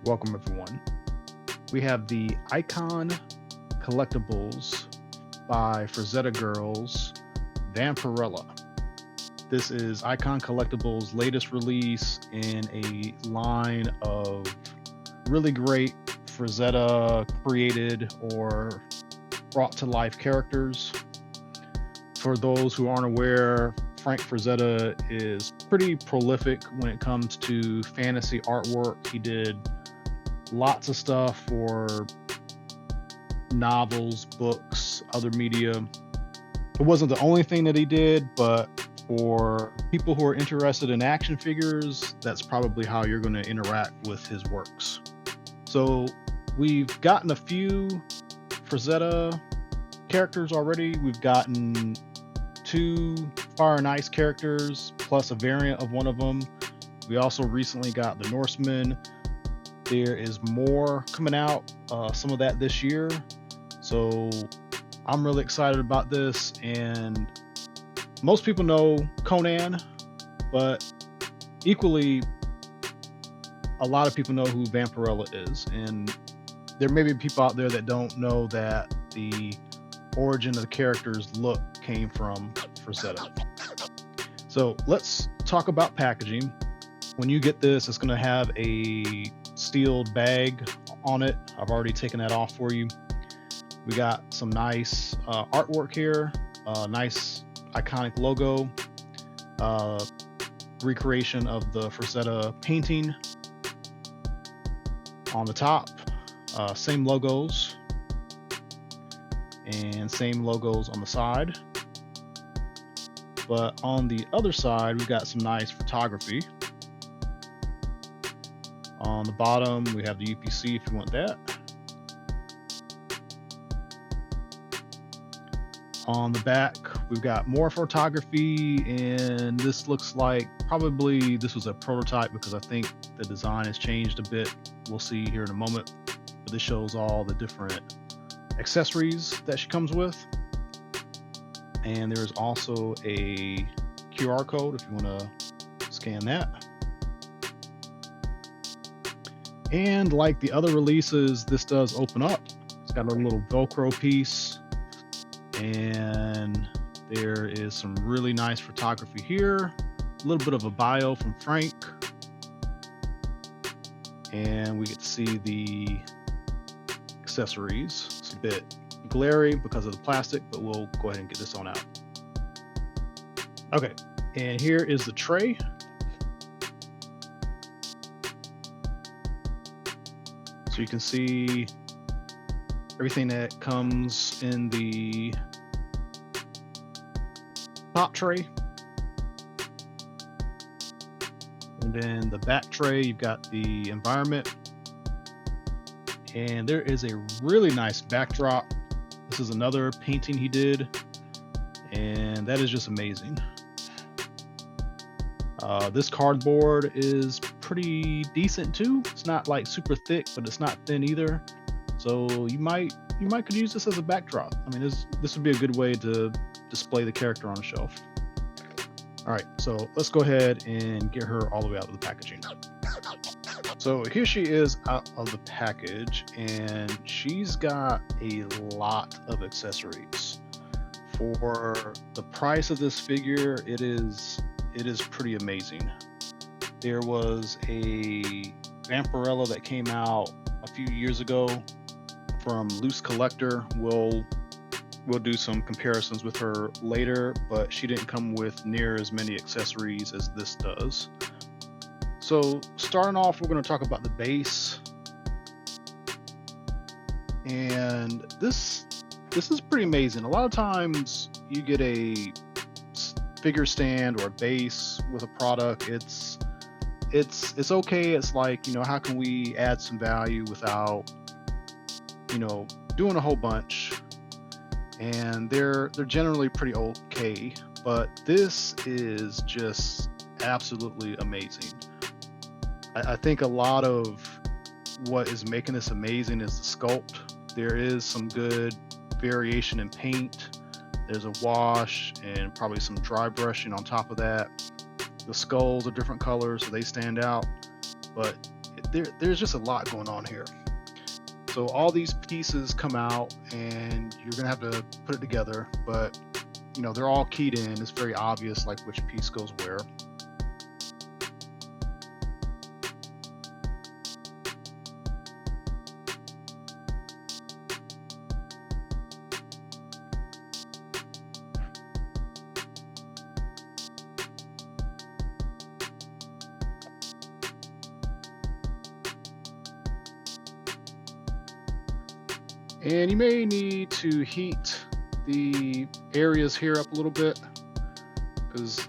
Welcome everyone. We have the Icon Collectibles by Frazetta Girls, Vampirella. This is Icon Collectibles' latest release in a line of really great Frazetta created or brought to life characters. For those who aren't aware, Frank Frazetta is pretty prolific when it comes to fantasy artwork. He did lots of stuff for novels, books, other media. It wasn't the only thing that he did, but for people who are interested in action figures, that's probably how you're going to interact with his works. So we've gotten a few Frazetta characters already. We've gotten 2 Fire and Ice characters plus a variant of one of them. We also recently got the Norseman. There is more coming out, some of that this year. So I'm really excited about this. And most people know Conan, but equally, a lot of people know who Vampirella is. And there may be people out there that don't know that the origin of the character's look came from Frazetta. So let's talk about packaging. When you get this, it's going to have a sealed bag on it. I've already taken that off for you. We got some nice artwork here, nice iconic logo, recreation of the Frazetta painting on the top, same logos and same logos on the side. But on the other side, we've got some nice photography. On the bottom, we have the UPC if you want that. On the back, we've got more photography, and this looks like probably this was a prototype because I think the design has changed a bit. We'll see here in a moment. But this shows all the different accessories that she comes with. And there's also a QR code if you want to scan that. And like the other releases, this does open up. It's got a little Velcro piece, and there is some really nice photography here. A little bit of a bio from Frank, and we get to see the accessories. It's a bit glary because of the plastic, but we'll go ahead and get this on out. Okay, and here is the tray. So you can see everything that comes in the top tray. And then the back tray, you've got the environment. And there is a really nice backdrop. This is another painting he did, and that is just amazing. This cardboard is pretty decent too. It's not like super thick, but it's not thin either. So you might could use this as a backdrop. I mean, this would be a good way to display the character on a shelf. All right, so let's go ahead and get her all the way out of the packaging. So here she is out of the package, and she's got a lot of accessories. For the price of this figure, it is pretty amazing. There was a Vampirella that came out a few years ago from Loose Collector. We'll do some comparisons with her later, but she didn't come with near as many accessories as this does. So starting off, we're going to talk about the base, and this is pretty amazing. A lot of times you get a figure stand or a base with a product. It's okay. It's like, how can we add some value without doing a whole bunch? And they're generally pretty okay, but this is just absolutely amazing. I think a lot of what is making this amazing is the sculpt. There is some good variation in paint. There's a wash and probably some dry brushing on top of that. The skulls are different colors, so they stand out, but there's just a lot going on here. So all these pieces come out and you're gonna have to put it together, but you know, they're all keyed in. It's very obvious like which piece goes where. And you may need to heat the areas here up a little bit, because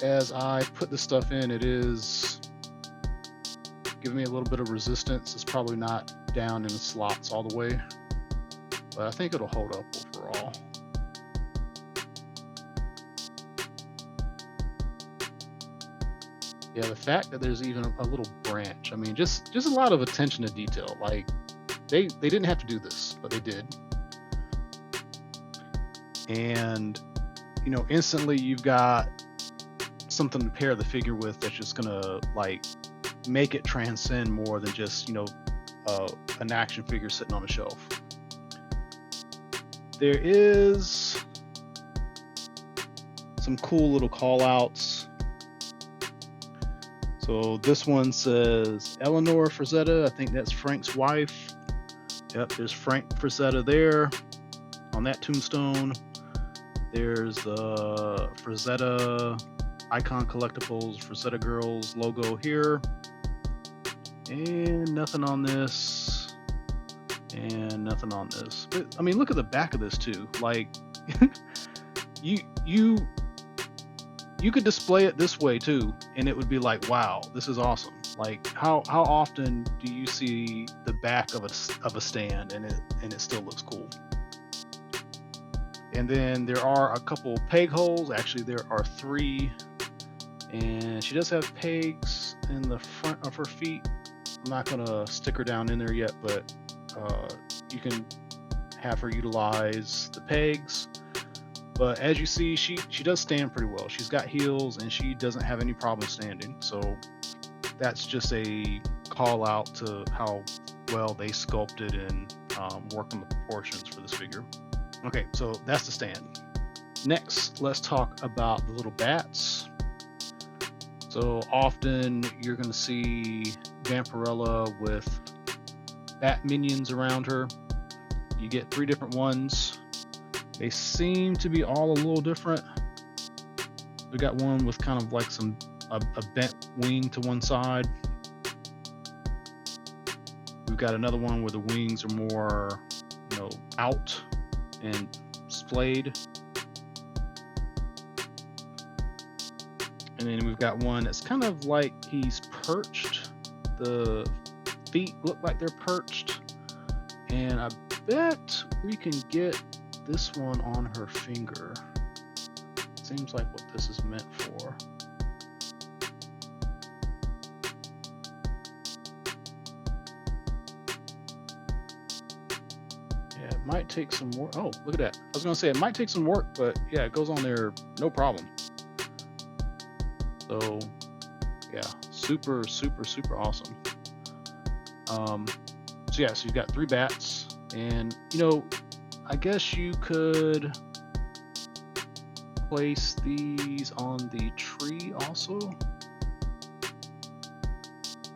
as I put this stuff in, it is giving me a little bit of resistance. It's probably not down in the slots all the way, but I think it'll hold up overall. Yeah, the fact that there's even a little branch, I mean, just a lot of attention to detail. Like they didn't have to do this, but they did. And you know, instantly you've got something to pair the figure with that's just gonna like make it transcend more than just, you know, an action figure sitting on a shelf. There is some cool little call outs. So this one says Eleanor Frazetta. I think that's Frank's wife. Yep, there's Frank Frazetta there on that tombstone. There's the Frazetta Icon Collectibles Frazetta Girls logo here. And nothing on this. And nothing on this. But I mean, look at the back of this too. Like you could display it this way too, and it would be like, wow, this is awesome. Like how often do you see the back of a stand and it still looks cool? And then there are a couple peg holes. Actually, there are 3, and she does have pegs in the front of her feet. I'm not gonna stick her down in there yet, but you can have her utilize the pegs. But as you see, she does stand pretty well. She's got heels and she doesn't have any problem standing. So that's just a call out to how well they sculpted and worked on the proportions for this figure. Okay, so that's the stand. Next, let's talk about the little bats. So often you're going to see Vampirella with bat minions around her. You get 3 different ones. They seem to be all a little different. We got one with kind of like a bent wing to one side. We've got another one where the wings are more, you know, out and splayed. And then we've got one that's kind of like he's perched. The feet look like they're perched. And I bet we can get this one on her finger. Seems like what this is meant for. Yeah, it might take some work. Oh, look at that. I was gonna say it might take some work, but yeah, it goes on there no problem. So yeah, super awesome. So yeah, so you've got 3 bats, and you know, I guess you could place these on the tree also.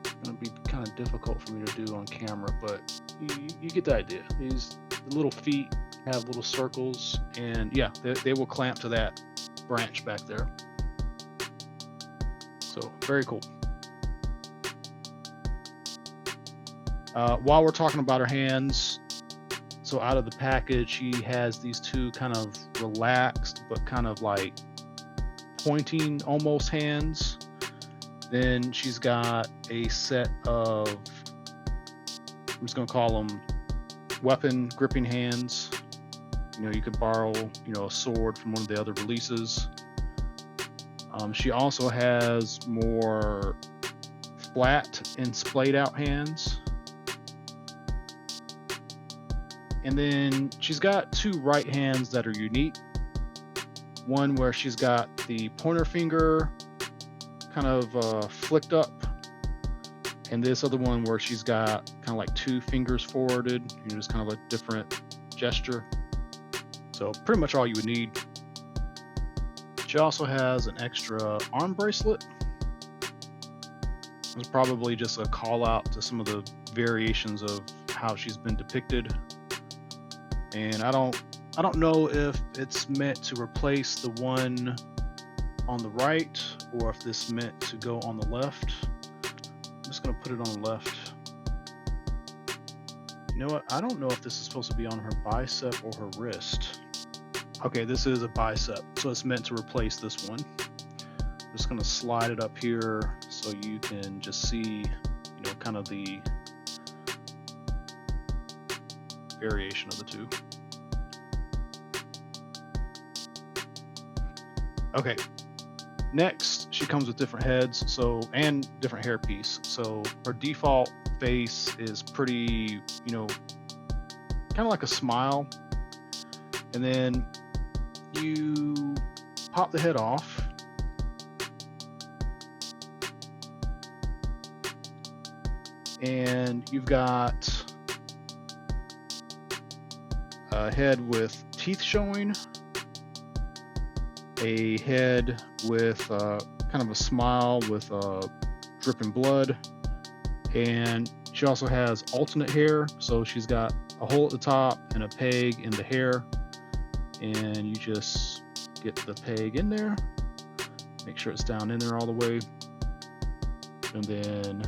It's gonna be kind of difficult for me to do on camera, but you get the idea. These little feet have little circles, and yeah, they will clamp to that branch back there. So very cool. While we're talking about her hands, so out of the package, she has these 2 kind of relaxed, but kind of like pointing almost hands. Then she's got a set of, I'm just gonna call them weapon gripping hands. You know, you could borrow, you know, a sword from one of the other releases. She also has more flat and splayed out hands. And then she's got 2 right hands that are unique. One where she's got the pointer finger kind of flicked up, And this other one where she's got kind of like 2 fingers forwarded, just kind of a different gesture. So pretty much all you would need. She also has an extra arm bracelet. It's probably just a call out to some of the variations of how she's been depicted. And I don't know if it's meant to replace the one on the right or if this meant to go on the left. I'm just gonna put it on the left. You know what? I don't know if this is supposed to be on her bicep or her wrist. Okay, this is a bicep, so it's meant to replace this one. I'm just gonna slide it up here so you can just see, kind of the variation of the two. Okay, next she comes with different heads, and different hairpiece. So her default face is pretty, kind of like a smile, and then you pop the head off, and you've got a head with teeth showing, a head with kind of a smile with dripping blood, and she also has alternate hair. So she's got a hole at the top and a peg in the hair, and you just get the peg in there, make sure it's down in there all the way, and then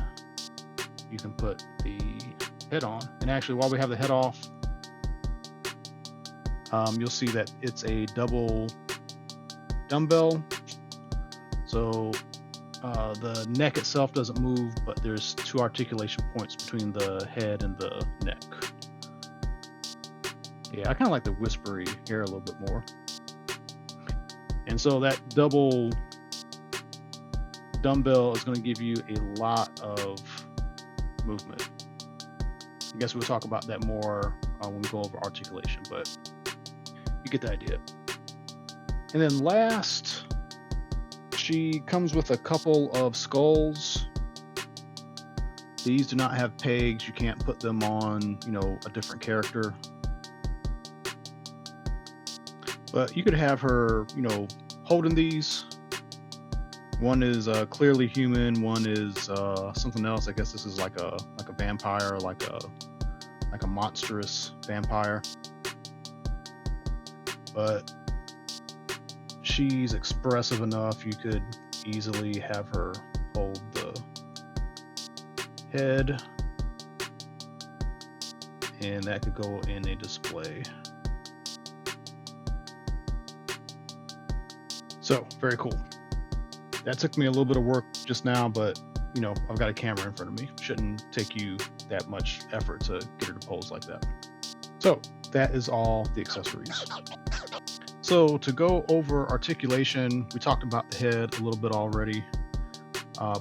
you can put the head on. And actually, while we have the head off, you'll see that it's a double dumbbell. So the neck itself doesn't move, but there's 2 articulation points between the head and the neck. Yeah, I kind of like the whispery hair a little bit more. And so that double dumbbell is going to give you a lot of movement. I guess we'll talk about that more when we go over articulation, but you get the idea. And then last, she comes with a couple of skulls. These do not have pegs. You can't put them on, a different character. But you could have her, holding these. One is clearly human. One is something else. I guess this is like a vampire, like a monstrous vampire. But she's expressive enough. You could easily have her hold the head, and that could go in a display. So very cool. That took me a little bit of work just now, but I've got a camera in front of me. Shouldn't take you that much effort to get her to pose like that. So that is all the accessories. So to go over articulation, we talked about the head a little bit already.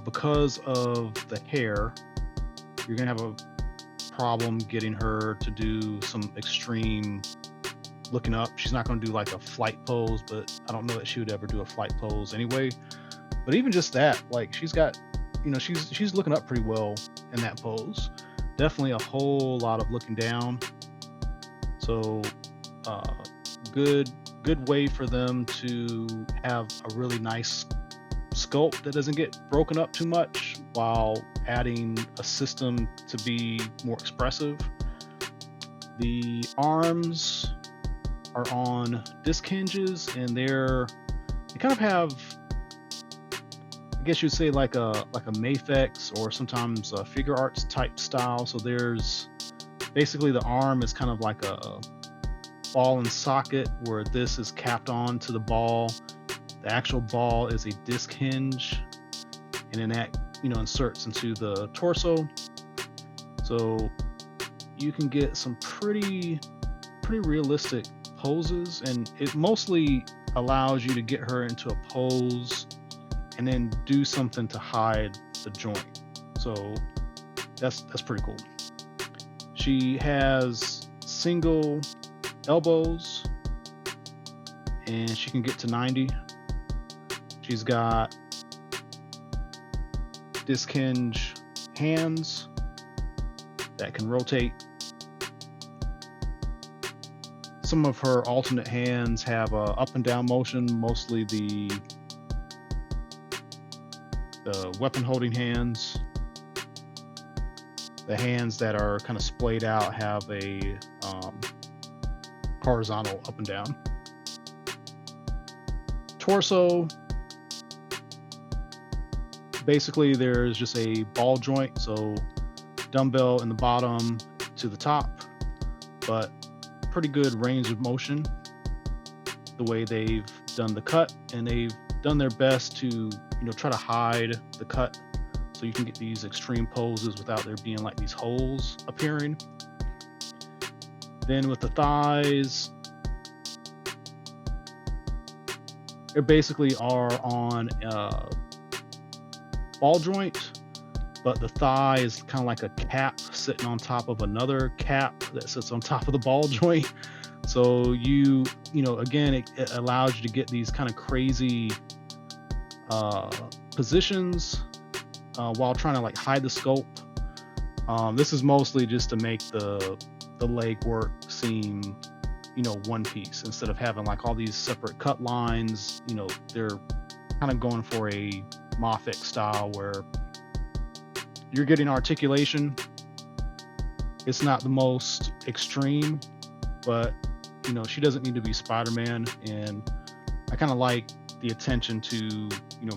Because of the hair, you're gonna have a problem getting her to do some extreme looking up. She's not going to do like a flight pose, but I don't know that she would ever do a flight pose anyway. But even just that, like she's got, she's looking up pretty well in that pose. Definitely a whole lot of looking down. So good way for them to have a really nice sculpt that doesn't get broken up too much while adding a system to be more expressive. The arms are on disc hinges, and they kind of have, I guess you'd say like a Mafex or sometimes a figure arts type style. So there's basically the arm is kind of like a ball and socket where this is capped on to the ball. The actual ball is a disc hinge, and then that inserts into the torso. So you can get some pretty realistic poses, and it mostly allows you to get her into a pose and then do something to hide the joint. So that's pretty cool. She has single elbows, and she can get to 90. She's got disc hinge hands that can rotate. Some of her alternate hands have a up and down motion, mostly the weapon holding hands. The hands that are kind of splayed out have a horizontal up and down. Torso, basically there's just a ball joint, so dumbbell in the bottom to the top, but pretty good range of motion the way they've done the cut, and they've done their best to try to hide the cut so you can get these extreme poses without there being like these holes appearing. Then with the thighs, they basically are on a ball joint, but the thigh is kind of like a cap sitting on top of another cap that sits on top of the ball joint. So again, it allows you to get these kind of crazy positions while trying to like hide the sculpt. This is mostly just to make the leg work seem one piece instead of having like all these separate cut lines. They're kind of going for a Moffat style where you're getting articulation. It's not the most extreme, but she doesn't need to be Spider-Man, and I kind of like the attention to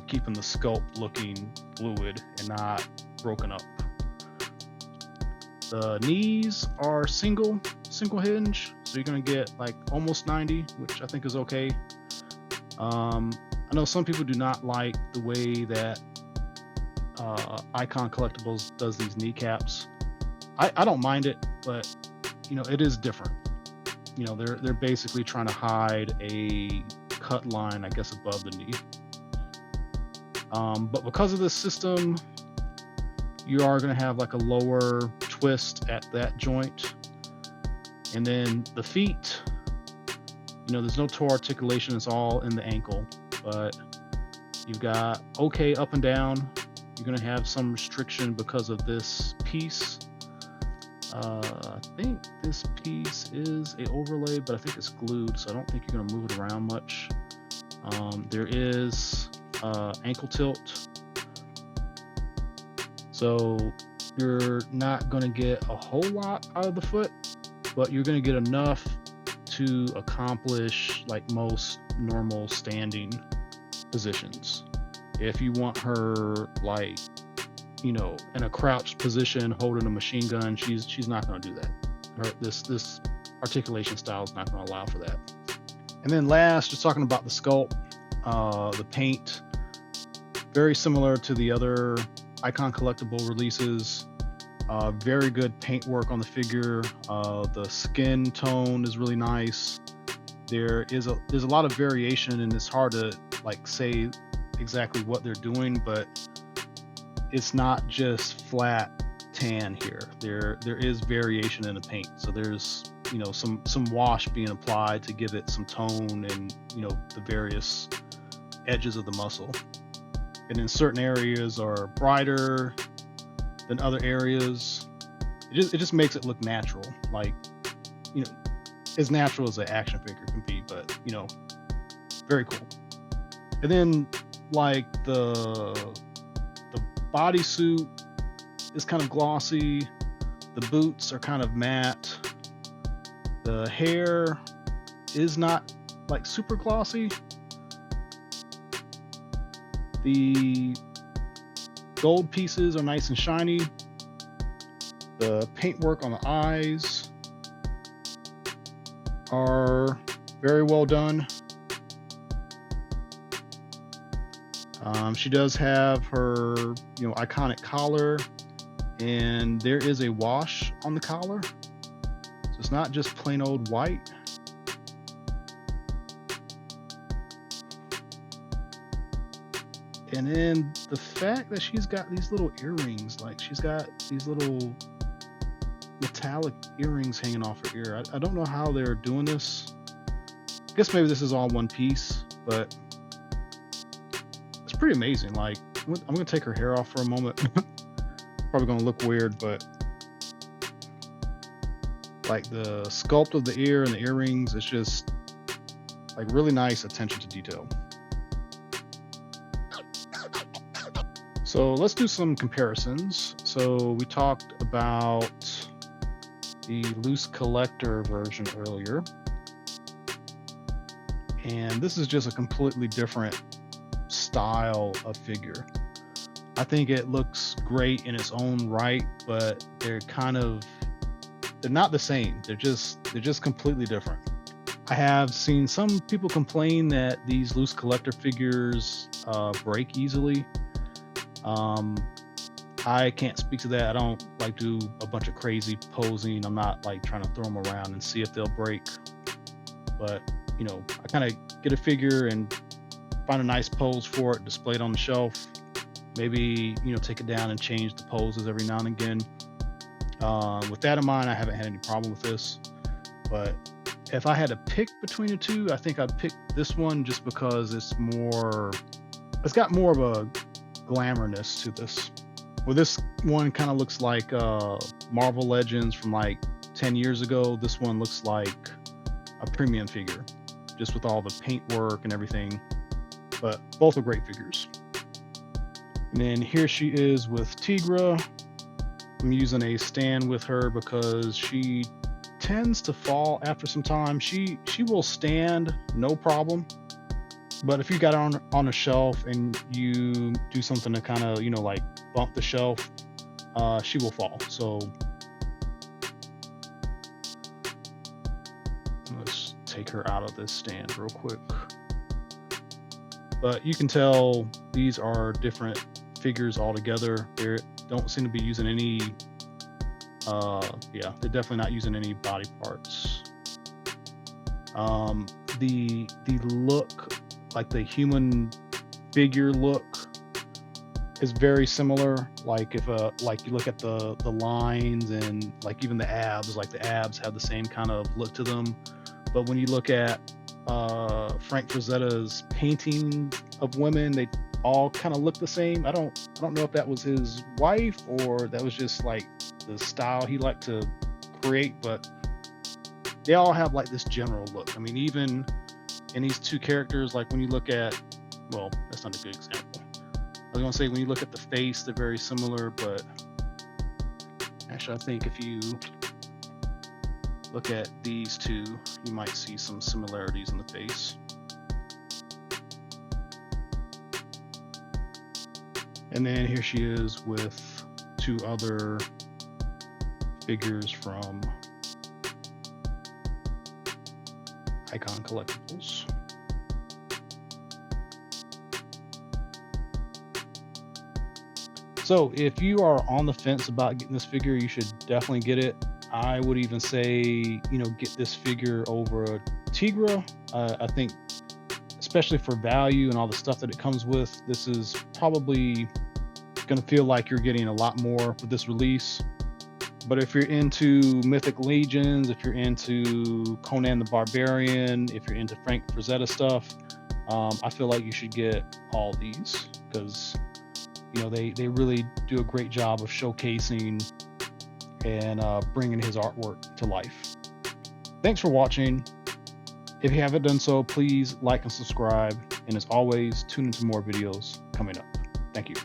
keeping the sculpt looking fluid and not broken up. The knees are single hinge, so you're going to get like almost 90, which I think is okay. I know some people do not like the way that Icon Collectibles does these kneecaps. I don't mind it, but it is different. They're basically trying to hide a cut line, I guess, above the knee. But because of this system, you are going to have like a lower twist at that joint. And then the feet, there's no toe articulation, it's all in the ankle, but you've got okay up and down. You're going to have some restriction because of this piece. I think this piece is a overlay, but I think it's glued, so I don't think you're going to move it around much. There is ankle tilt, so you're not going to get a whole lot out of the foot, but you're going to get enough to accomplish like most normal standing positions. If you want her like in a crouched position holding a machine gun, she's not going to do that. This articulation style is not going to allow for that. And then last, just talking about the sculpt, the paint, very similar to the other Icon Collectible releases. Very good paint work on the figure. The skin tone is really nice. There's a lot of variation, and it's hard to like say exactly what they're doing, but it's not just flat tan here. There is variation in the paint. So there's some wash being applied to give it some tone and the various edges of the muscle. And then certain areas are brighter than other areas. It just makes it look natural, like as natural as an action figure can be, but very cool. And then like the bodysuit is kind of glossy, the boots are kind of matte, the hair is not like super glossy, the gold pieces are nice and shiny, the paintwork on the eyes are very well done. She does have her iconic collar, and there is a wash on the collar, so it's not just plain old white. And then the fact that she's got these little earrings, like she's got these little metallic earrings hanging off her ear. I don't know how they're doing this. I guess maybe this is all one piece, but it's pretty amazing. Like, I'm gonna take her hair off for a moment. probably gonna look weird, but like the sculpt of the ear and the earrings, it's just like really nice attention to detail. So let's do some comparisons. So we talked about the loose collector version earlier, and this is just a completely different style of figure. I think it looks great in its own right, but they're not the same. They're just completely different. I have seen some people complain that these loose collector figures break easily. I can't speak to that. I don't like do a bunch of crazy posing. I'm not like trying to throw them around and see if they'll break. But you know, I kind of get a figure and find a nice pose for it, display it on the shelf. Maybe, you know, take it down and change the poses every now and again. With that in mind, I haven't had any problem with this. But if I had to pick between the two, I think I'd pick this one just because it's got more of a glamourness to this. Well, this one kind of looks like Marvel Legends from like 10 years ago. This one looks like a premium figure, just with all the paint work and everything. But both are great figures. And then here she is with Tigra. I'm using a stand with her because she tends to fall after some time. She will stand no problem, but if you got her on a shelf and you do something to kind of, you know, like bump the shelf, she will fall. So let's take her out of this stand real quick. But you can tell these are different figures altogether. They don't seem to be using any they're definitely not using any body parts. The look, like the human figure look, is very similar. Like if like you look at the lines and like even the abs, like the abs have the same kind of look to them. But when you look at Frank Frazetta's painting of women, they all kind of look the same. I don't know if that was his wife or that was just like the style he liked to create, but they all have like this general look. I mean, even in these two characters, like when you look at, well, that's not a good example. I was gonna say when you look at the face, they're very similar, but actually I think if you look at these two, you might see some similarities in the face. And then here she is with two other figures from Icon Collectibles. So if you are on the fence about getting this figure, you should definitely get it. I would even say, you know, get this figure over Tigra. I think, especially for value and all the stuff that it comes with, this is probably going to feel like you're getting a lot more with this release. But if you're into Mythic Legions, if you're into Conan the Barbarian, if you're into Frank Frazetta stuff, I feel like you should get all these because, you know, they really do a great job of showcasing and bringing his artwork to life. Thanks for watching. If you haven't done so, please like and subscribe. And as always, tune into more videos coming up. Thank you.